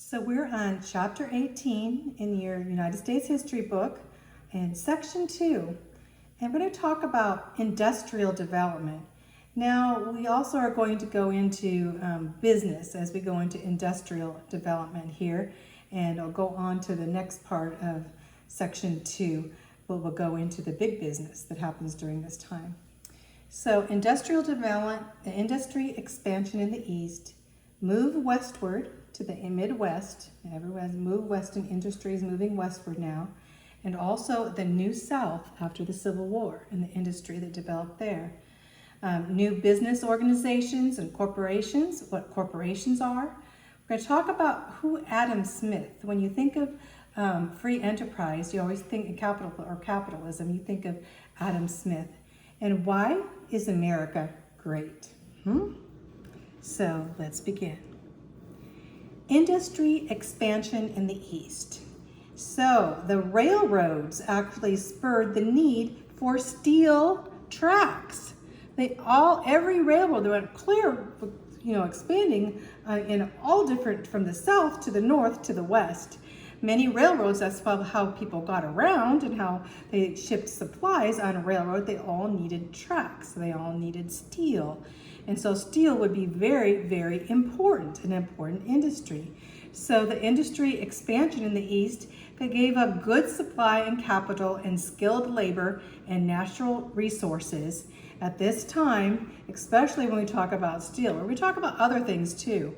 So we're on chapter 18 in your United States history book and section 2. And we're going to talk about industrial development. Now we also are going to go into business as we go into industrial development here. And I'll go on to the next part of section 2 where we'll go into the big business that happens during this time. So industrial development, the industry expansion in the East, move westward to the Midwest. Everyone's moved west in industries moving westward now. And also the New South after the Civil War and the industry that developed there. New business organizations and corporations, what corporations are. We're going to talk about who Adam Smith. When you think of free enterprise, you always think in capitalism, you think of Adam Smith. And why is America great? So let's begin. Industry expansion in the East. So the railroads actually spurred the need for steel tracks. Every railroad, they went clear, expanding in all different, from the south to the north to the west. Many railroads, that's how people got around and how they shipped supplies on a railroad, they all needed tracks, they all needed steel. And so steel would be very, very important, an important industry. So the industry expansion in the East gave a good supply and capital and skilled labor and natural resources at this time, especially when we talk about steel, or we talk about other things too.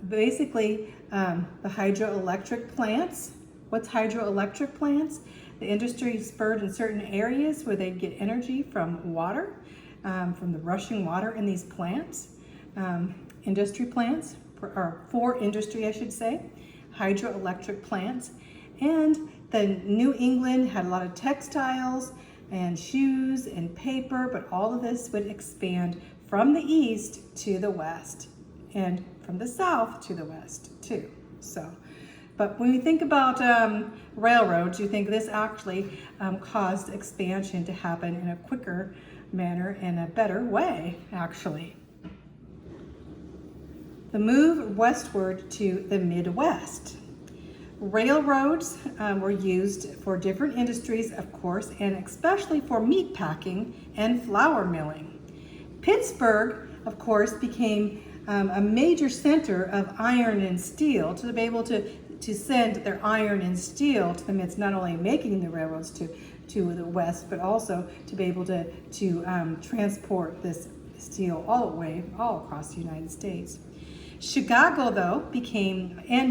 Basically, the hydroelectric plants. What's hydroelectric plants? The industry spurred in certain areas where they'd get energy from water, from the rushing water in these plants. Industry plants, or for industry I should say, hydroelectric plants. And the New England had a lot of textiles and shoes and paper, but all of this would expand from the east to the west and from the south to the west too. But when you think about railroads, you think this actually caused expansion to happen in a quicker manner and a better way, actually. The move westward to the Midwest. Railroads were used for different industries, of course, and especially for meat packing and flour milling. Pittsburgh, of course, became a major center of iron and steel to be able to send their iron and steel to the Mids, not only making the railroads to the west, but also to be able to transport this steel all across the United States. Chicago, though,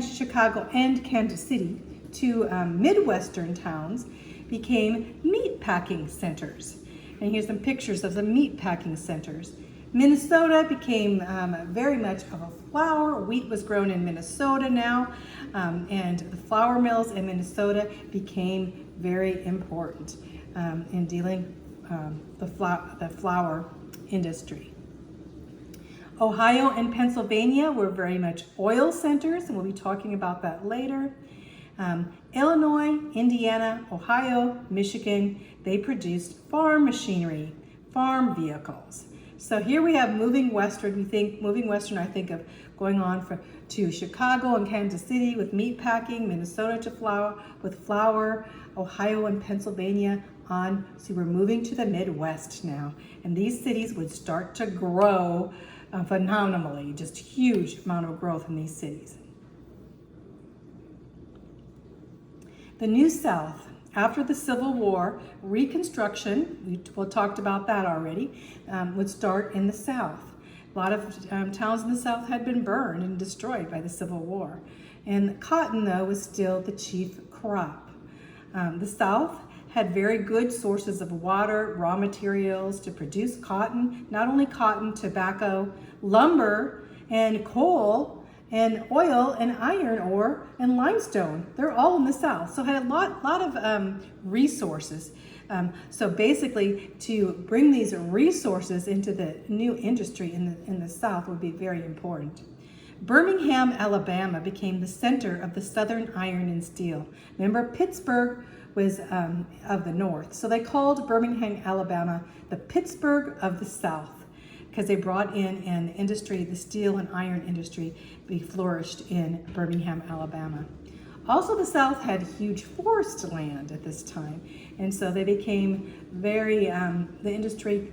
Chicago and Kansas City, two Midwestern towns, became meat packing centers. And here's some pictures of the meat packing centers. Minnesota became very much of a flour. Wheat was grown in Minnesota now, and the flour mills in Minnesota became very important in dealing the flour industry. Ohio and Pennsylvania were very much oil centers, and we'll be talking about that later. Illinois, Indiana, Ohio, Michigan, they produced farm machinery, farm vehicles. So here we have moving westward. I think of going on to Chicago and Kansas City with meat packing, Minnesota to flour, Ohio and Pennsylvania on. So we're moving to the Midwest now. And these cities would start to grow phenomenally, just huge amount of growth in these cities. The New South. After the Civil War, Reconstruction, we talked about that already, would start in the South. A lot of towns in the South had been burned and destroyed by the Civil War. And cotton, though, was still the chief crop. The South had very good sources of water, raw materials to produce cotton, not only cotton, tobacco, lumber, and coal, and oil, and iron ore, and limestone. They're all in the South. So had a lot of resources. So basically, to bring these resources into the new industry in the South would be very important. Birmingham, Alabama became the center of the Southern iron and steel. Remember, Pittsburgh was of the North. So they called Birmingham, Alabama, the Pittsburgh of the South, because they brought in an industry, the steel and iron industry, flourished in Birmingham, Alabama. Also, the South had huge forest land at this time, and so they became very, the industry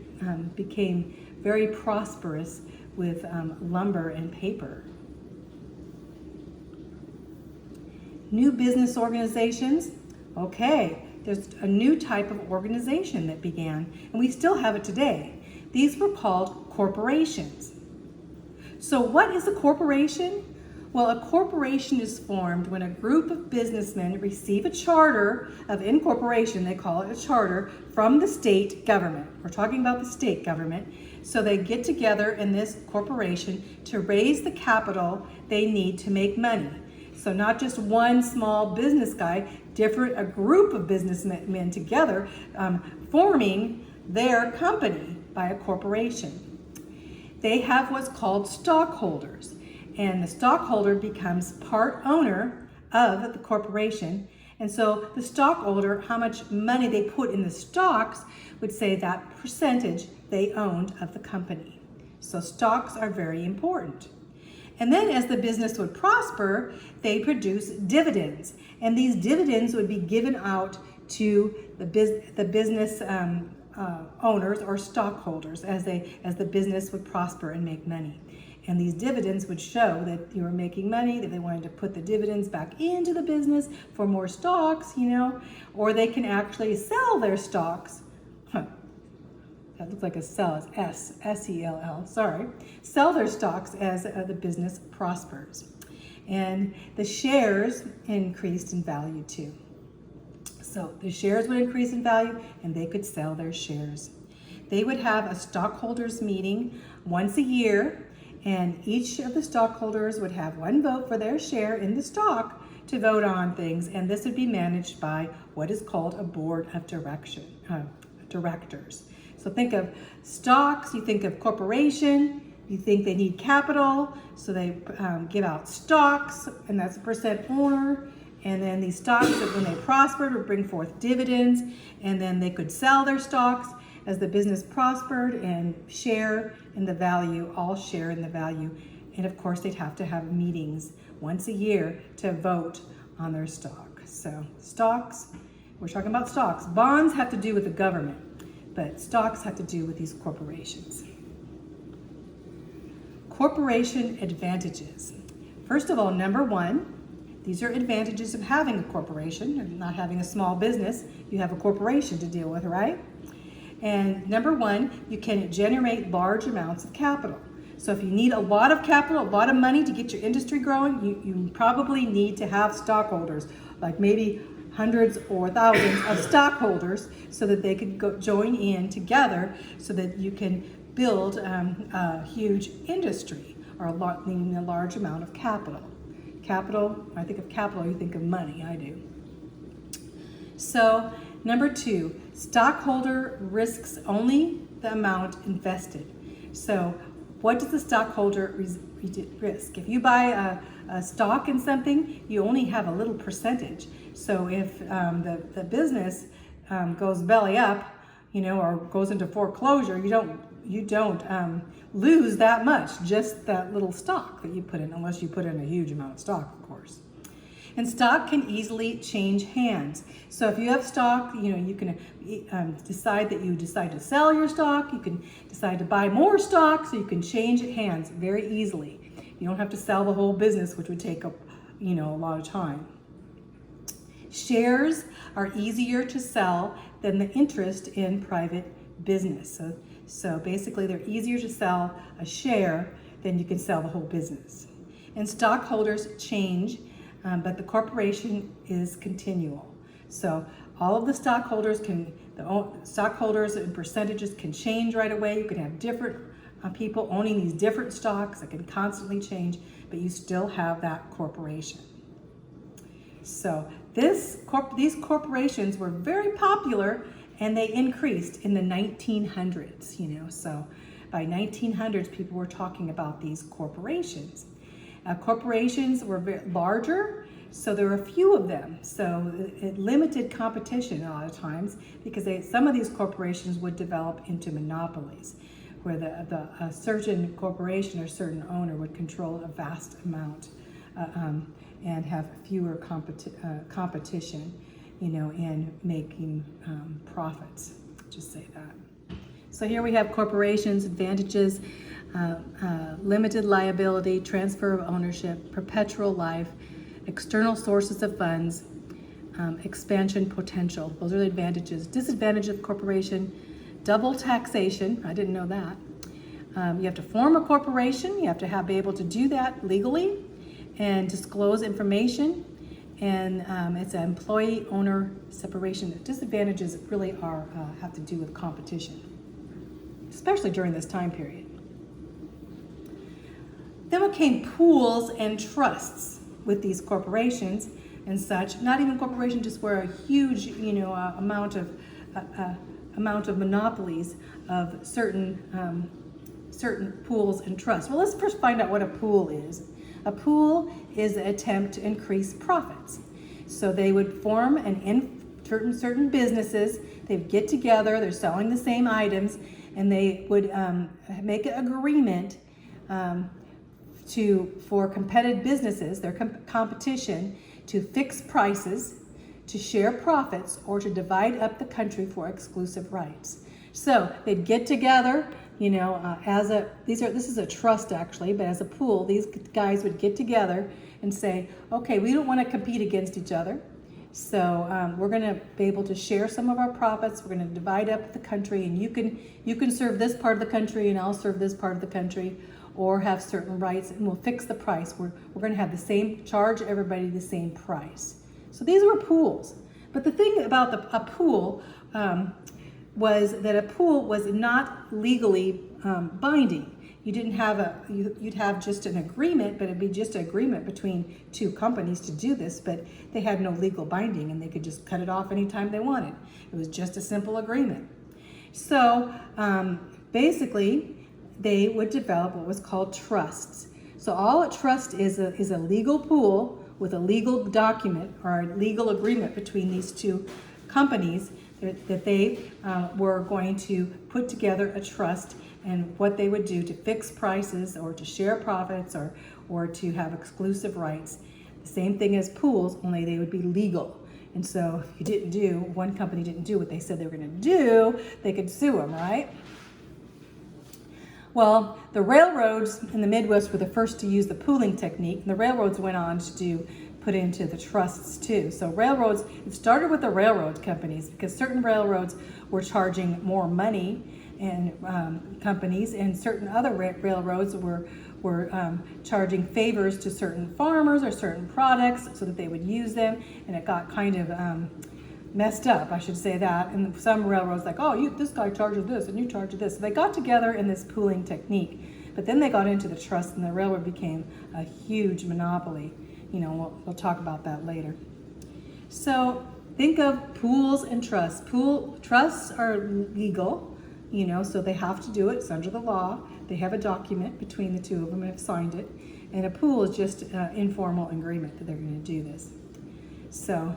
became very prosperous with lumber and paper. New business organizations. Okay, there's a new type of organization that began, and we still have it today. These were called corporations. So what is a corporation? Well, a corporation is formed when a group of businessmen receive a charter of incorporation, they call it a charter, from the state government. We're talking about the state government. So they get together in this corporation to raise the capital they need to make money. So not just one small business guy, a group of businessmen together forming their company by a corporation. They have what's called stockholders, and the stockholder becomes part owner of the corporation. And so the stockholder, how much money they put in the stocks, would say that percentage they owned of the company. So stocks are very important. And then as the business would prosper, they produce dividends. And these dividends would be given out to the business owners or stockholders as the business would prosper and make money. And these dividends would show that you were making money, that they wanted to put the dividends back into the business for more stocks, or they can actually sell their stocks. That looks like a sell, it's S-E-L-L, sorry. Sell their stocks as the business prospers. And the shares increased in value too. So the shares would increase in value and they could sell their shares. They would have a stockholders meeting once a year, and each of the stockholders would have one vote for their share in the stock to vote on things, and this would be managed by what is called a board of directors. So think of stocks, you think of corporation, you think they need capital, so they give out stocks, and that's a percent owner. And then these stocks, when they prospered, would bring forth dividends, and then they could sell their stocks as the business prospered and share in the value, all share in the value. And of course, they'd have to have meetings once a year to vote on their stock. So stocks, we're talking about stocks. Bonds have to do with the government, but stocks have to do with these corporations. Corporation advantages. First of all, number one, these are advantages of having a corporation and not having a small business. You have a corporation to deal with, right? And number one, you can generate large amounts of capital. So if you need a lot of capital, a lot of money to get your industry growing, you probably need to have stockholders, like maybe hundreds or thousands of stockholders, so that they could join in together so that you can build a huge industry, or needing a large amount of capital. Capital, when I think of capital, you think of money, I do. So number two, stockholder risks only the amount invested. So what does the stockholder risk? If you buy a stock in something, you only have a little percentage. So if the business goes belly up, or goes into foreclosure, you don't lose that much, just that little stock that you put in, unless you put in a huge amount of stock, of course. And stock can easily change hands. So if you have stock, you can decide to sell your stock. You can decide to buy more stock, so you can change hands very easily. You don't have to sell the whole business, which would take a lot of time. Shares are easier to sell than the interest in private business. So basically, they're easier to sell a share than you can sell the whole business. And stockholders change, but the corporation is continual. So all of the stockholders and percentages can change right away. You can have different people owning these different stocks that can constantly change, but you still have that corporation. So these corporations were very popular, and they increased in the 1900s, so by 1900s, people were talking about these corporations. Corporations were very larger, so there were a few of them. So it limited competition a lot of times, because some of these corporations would develop into monopolies. where a certain corporation or certain owner would control a vast amount and have fewer competition, in making profits. Just say that. So here we have corporations, advantages, limited liability, transfer of ownership, perpetual life, external sources of funds, expansion potential. Those are the advantages. Disadvantage of corporation, double taxation. I didn't know that. You have to form a corporation. You have to be able to do that legally and disclose information. And it's an employee-owner separation. The disadvantages really have to do with competition, especially during this time period. Then came pools and trusts with these corporations and such. Not even corporations, just were a huge, amount of monopolies of certain pools and trusts. Well, let's first find out what a pool is. A pool is an attempt to increase profits. So they would form certain businesses. They'd get together. They're selling the same items, and they would make an agreement for competitive businesses, their competition, to fix prices, to share profits, or to divide up the country for exclusive rights. So they'd get together, this is a trust actually, but as a pool, these guys would get together and say, okay, we don't want to compete against each other. So we're going to be able to share some of our profits. We're going to divide up the country, and you can serve this part of the country, and I'll serve this part of the country, or have certain rights, and we'll fix the price. We're going to have charge everybody the same price. So these were pools. But the thing about a pool was that a pool was not legally binding. You didn't have you'd have just an agreement, but it'd be just an agreement between two companies to do this, but they had no legal binding, and they could just cut it off anytime they wanted. It was just a simple agreement. So basically, they would develop what was called trusts. So all a trust is a legal pool with a legal document or a legal agreement between these two companies that they were going to put together a trust, and what they would do to fix prices or to share profits or to have exclusive rights. The same thing as pools, only they would be legal. And so if one company didn't do what they said they were going to do, they could sue them, right? Well, the railroads in the Midwest were the first to use the pooling technique, and the railroads went on to put into the trusts too. So railroads, it started with the railroad companies because certain railroads were charging more money and companies, and certain other railroads were charging favors to certain farmers or certain products so that they would use them, and it got kind of messed up, I should say that. And some railroads this guy charges this and you charge this. So they got together in this pooling technique, but then they got into the trust, and the railroad became a huge monopoly. We'll talk about that later. So think of pools and trusts. Trusts are legal, so they have to do it. It's under the law. They have a document between the two of them and have signed it. And a pool is just an informal agreement that they're going to do this. So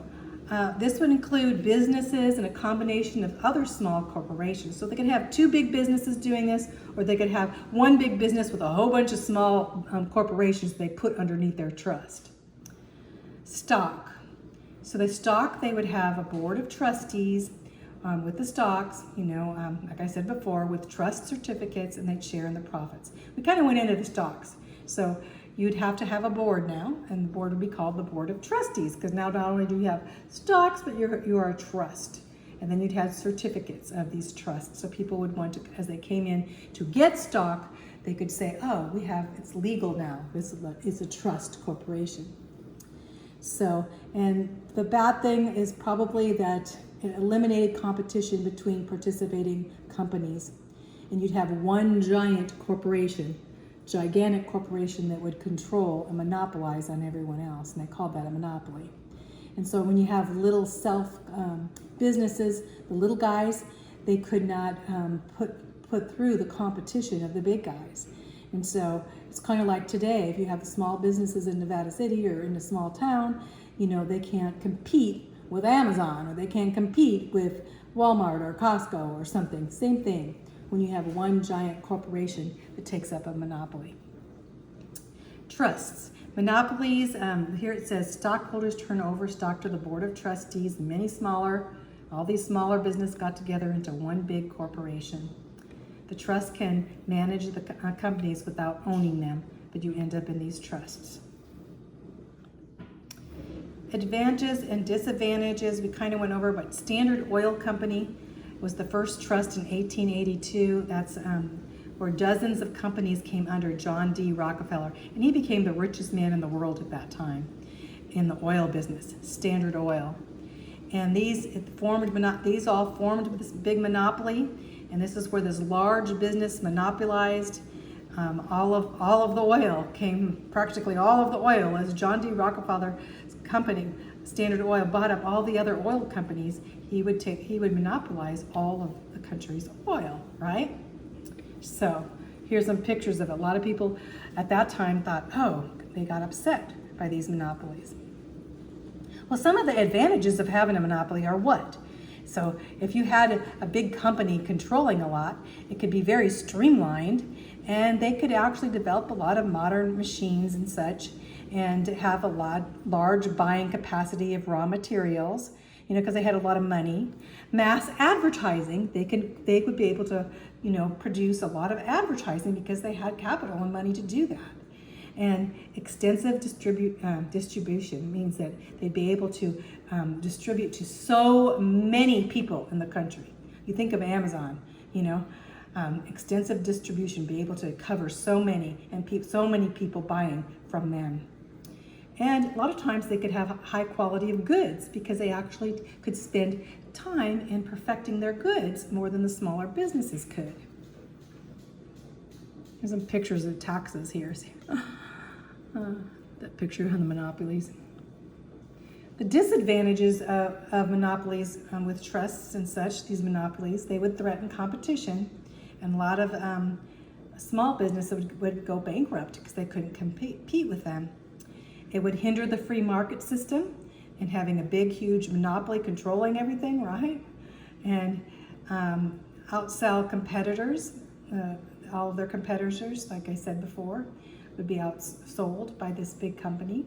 this would include businesses and a combination of other small corporations. So they could have two big businesses doing this, or they could have one big business with a whole bunch of small corporations they put underneath their trust. Stock. So the stock, they would have a board of trustees with the stocks, like I said before, with trust certificates, and they'd share in the profits. We kind of went into the stocks. So you'd have to have a board now, and the board would be called the Board of Trustees, because now not only do you have stocks, but you are a trust. And then you'd have certificates of these trusts. So people would want to, as they came in to get stock, they could say, oh, it's legal now. This is a trust corporation. So, and the bad thing is probably that it eliminated competition between participating companies. And you'd have one gigantic corporation that would control and monopolize on everyone else, and they called that a monopoly. And so when you have little businesses, the little guys, they could not put through the competition of the big guys. And so it's kind of like today, if you have the small businesses in Nevada City or in a small town, they can't compete with Amazon, or they can't compete with Walmart or Costco or something. Same thing. when you have one giant corporation that takes up a monopoly. Trusts. Monopolies, here it says stockholders turn over stock to the board of trustees. All these smaller businesses got together into one big corporation. The trust can manage the companies without owning them, but you end up in these trusts. Advantages and disadvantages, we kind of went over, but Standard Oil Company was the first trust in 1882. That's where dozens of companies came under John D. Rockefeller, and he became the richest man in the world at that time in the oil business, Standard Oil. And these all formed this big monopoly, and this is where this large business monopolized all of the oil, practically all of the oil, as John D. Rockefeller's company, Standard Oil, bought up all the other oil companies. He would monopolize all of the country's oil, right? So here's some pictures of it. A lot of people at that time thought, oh, they got upset by these monopolies. Well, some of the advantages of having a monopoly are what? So if you had a big company controlling a lot, it could be very streamlined, and they could actually develop a lot of modern machines and such, and have a large buying capacity of raw materials, because they had a lot of money. Mass advertising, they would be able to, produce a lot of advertising because they had capital and money to do that. And extensive distribution means that they'd be able to distribute to so many people in the country. You think of Amazon, extensive distribution, be able to cover so many and so many people buying from them. And a lot of times they could have a high quality of goods because they actually could spend time in perfecting their goods more than the smaller businesses could. Here's some pictures of taxes here. That picture of the monopolies. The disadvantages of monopolies with trusts and such, these monopolies, they would threaten competition, and a lot of small businesses would go bankrupt because they couldn't compete with them. It would hinder the free market system and having a big, huge monopoly controlling everything, right? And outsell competitors. All of their competitors, like I said before, would be outsold by this big company.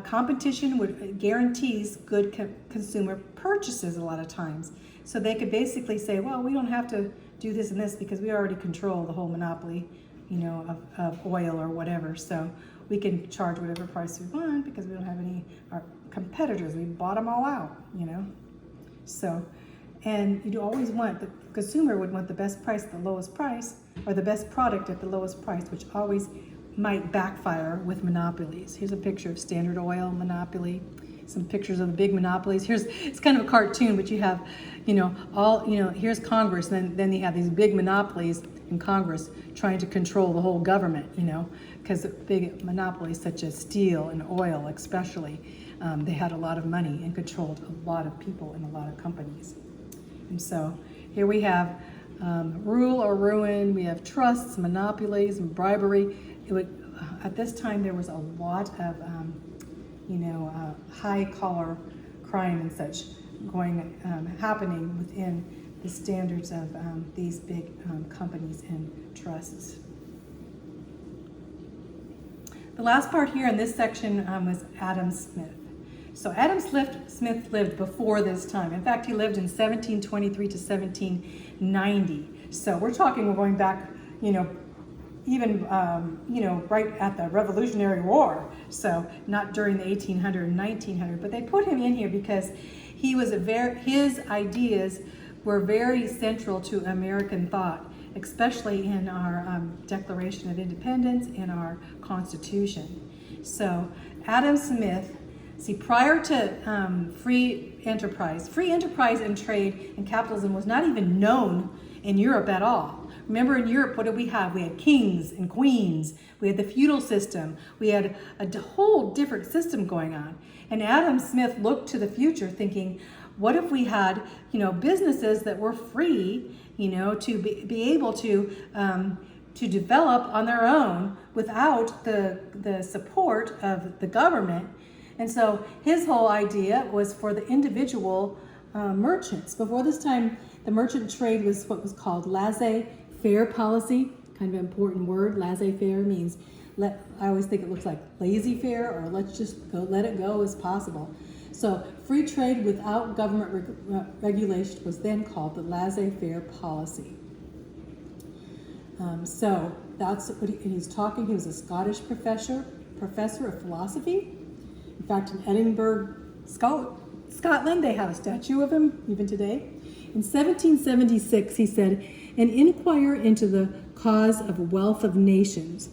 Competition guarantees good consumer purchases a lot of times. So they could basically say, well, we don't have to do this and this because we already control the whole monopoly, of oil or whatever. So we can charge whatever price we want because we don't have our competitors. We bought them all out, So, and you always want, the consumer would want the best price at the lowest price, or the best product at the lowest price, which always might backfire with monopolies. Here's a picture of Standard Oil monopoly, some pictures of the big monopolies. It's kind of a cartoon, but you have, here's Congress, then you have these big monopolies in Congress trying to control the whole government, because big monopolies such as steel and oil especially, they had a lot of money and controlled a lot of people and a lot of companies. And so here we have rule or ruin, we have trusts, monopolies, and bribery. At this time there was a lot of high-collar crime and such happening within the standards of these big companies and trusts. The last part here in this section was Adam Smith. So Adam Smith lived before this time. In fact, he lived in 1723 to 1790. So we're going back, even right at the Revolutionary War. So not during the 1800 and 1900, but they put him in here because he was his ideas were very central to American thought, especially in our Declaration of Independence and our Constitution. So Adam Smith, prior to free enterprise and trade and capitalism was not even known in Europe at all. Remember, in Europe, what did we have? We had kings and queens. We had the feudal system. We had a whole different system going on. And Adam Smith looked to the future thinking, what if we had, businesses that were free, to be able to develop on their own without the support of the government. And so his whole idea was for the individual merchants. Before this time, The merchant trade was what was called laissez-faire policy, kind of an important word. Laissez-faire means, I always think it looks like laissez-faire, or let's just go, let it go as possible. So free trade without government regulation was then called the laissez-faire policy. So that's what he's talking. He was a Scottish professor of philosophy. In fact, in Edinburgh, Scotland, they have a statue of him even today. In 1776, he said, "An inquire into the cause of wealth of nations,"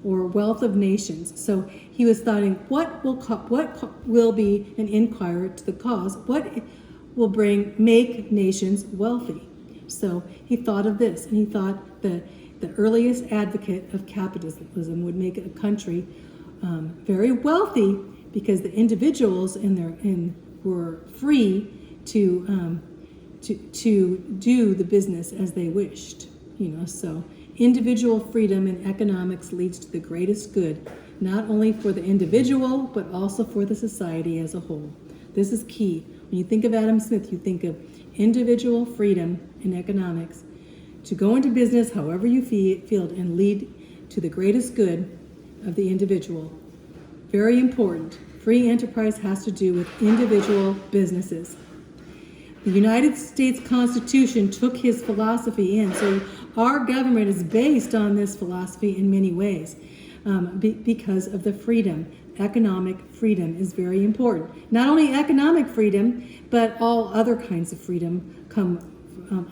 or wealth of nations. So he was thinking, what will be an inquiry to the cause? What will make nations wealthy? So he thought of this, and he thought that the earliest advocate of capitalism would make a country very wealthy because the individuals were free to do the business as they wished. So individual freedom in economics leads to the greatest good, not only for the individual, but also for the society as a whole. This is key. When you think of Adam Smith, you think of individual freedom in economics to go into business however you feel and lead to the greatest good of the individual. Very important. Free enterprise has to do with individual businesses. The United States Constitution took his philosophy in, so our government is based on this philosophy in many ways because of the freedom. Economic freedom is very important. Not only economic freedom, but all other kinds of freedom come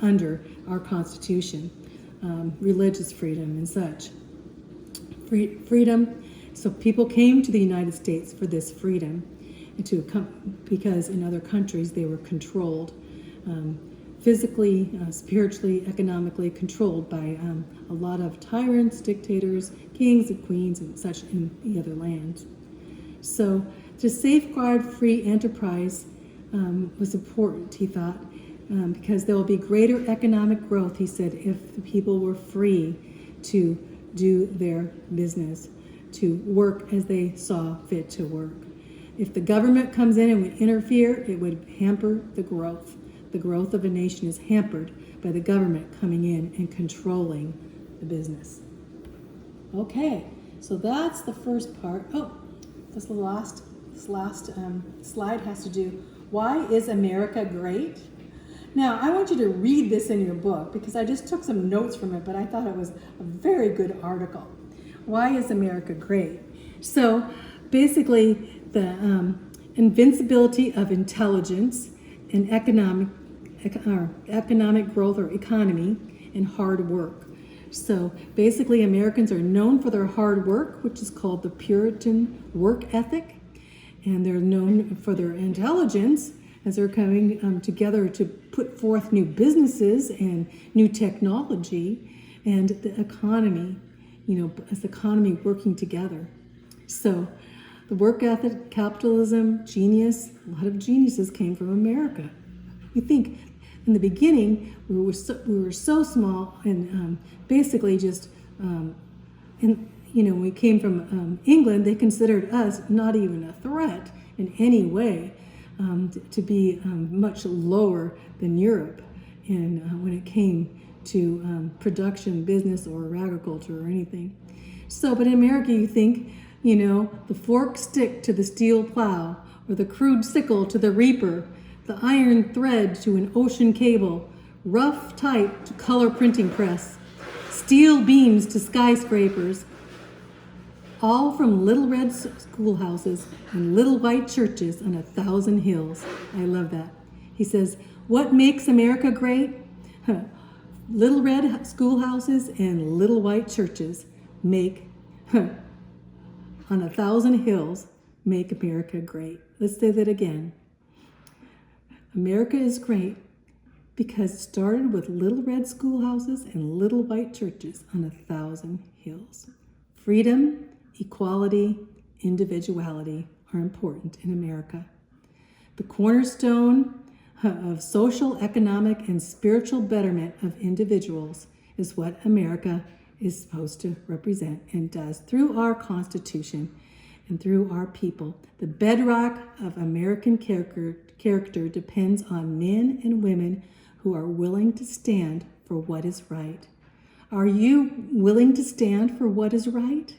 under our Constitution, religious freedom and such. Freedom. So people came to the United States for this freedom, because in other countries they were controlled, physically, spiritually, economically controlled by a lot of tyrants, dictators, kings and queens and such in the other lands. So to safeguard free enterprise was important, he thought, because there will be greater economic growth, he said, if the people were free to do their business, to work as they saw fit to work. If the government comes in and would interfere, it would hamper the growth. The growth of a nation is hampered by the government coming in and controlling the business. Okay, so that's the first part. Oh, this last slide has to do, why is America great? Now, I want you to read this in your book because I just took some notes from it, but I thought it was a very good article. Why is America great? So basically, the invincibility of intelligence and economic growth or economy and hard work. So basically, Americans are known for their hard work, which is called the Puritan work ethic, and they're known for their intelligence as they're coming together to put forth new businesses and new technology, and the economy, as the economy working together. So the work ethic, capitalism, genius, a lot of geniuses came from America. You think in the beginning we were so small and basically just when we came from England, they considered us not even a threat in any way, to be much lower than Europe, and when it came to production, business, or agriculture or anything. So, but in America, you think, the forked stick to the steel plow, or the crude sickle to the reaper, the iron thread to an ocean cable, rough type to color printing press, steel beams to skyscrapers, all from little red schoolhouses and little white churches on 1,000 hills. I love that. He says, what makes America great? Little red schoolhouses and little white churches make, on 1,000 hills, make America great. Let's say that again. America is great because it started with little red schoolhouses and little white churches on 1,000 hills. Freedom, equality, individuality are important in America. The cornerstone of social, economic, and spiritual betterment of individuals is what America is supposed to represent and does through our Constitution and through our people. The bedrock of American character depends on men and women who are willing to stand for what is right. Are you willing to stand for what is right?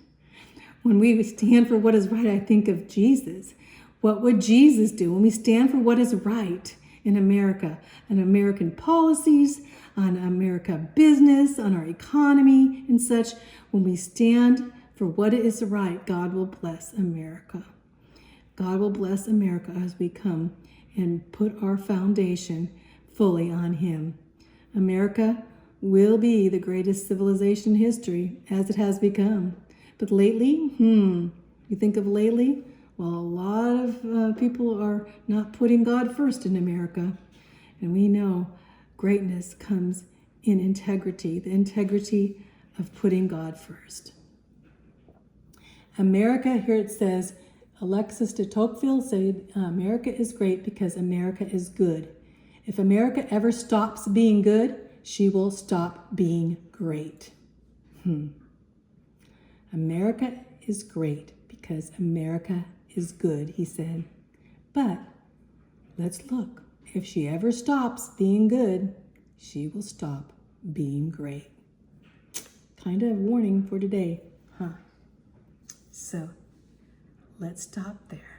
When we stand for what is right, I think of Jesus. What would Jesus do when we stand for what is right in America, and American policies, on America business, on our economy and such? When we stand for what is right, God will bless America. God will bless America as we come and put our foundation fully on Him. America will be the greatest civilization in history, as it has become. But lately, you think of lately? Well, a lot of people are not putting God first in America. And we know greatness comes in integrity, the integrity of putting God first. America, here it says, Alexis de Tocqueville said, America is great because America is good. If America ever stops being good, she will stop being great. America is great because America is good, he said. But let's look. If she ever stops being good, she will stop being great. Kind of a warning for today, huh? So let's stop there.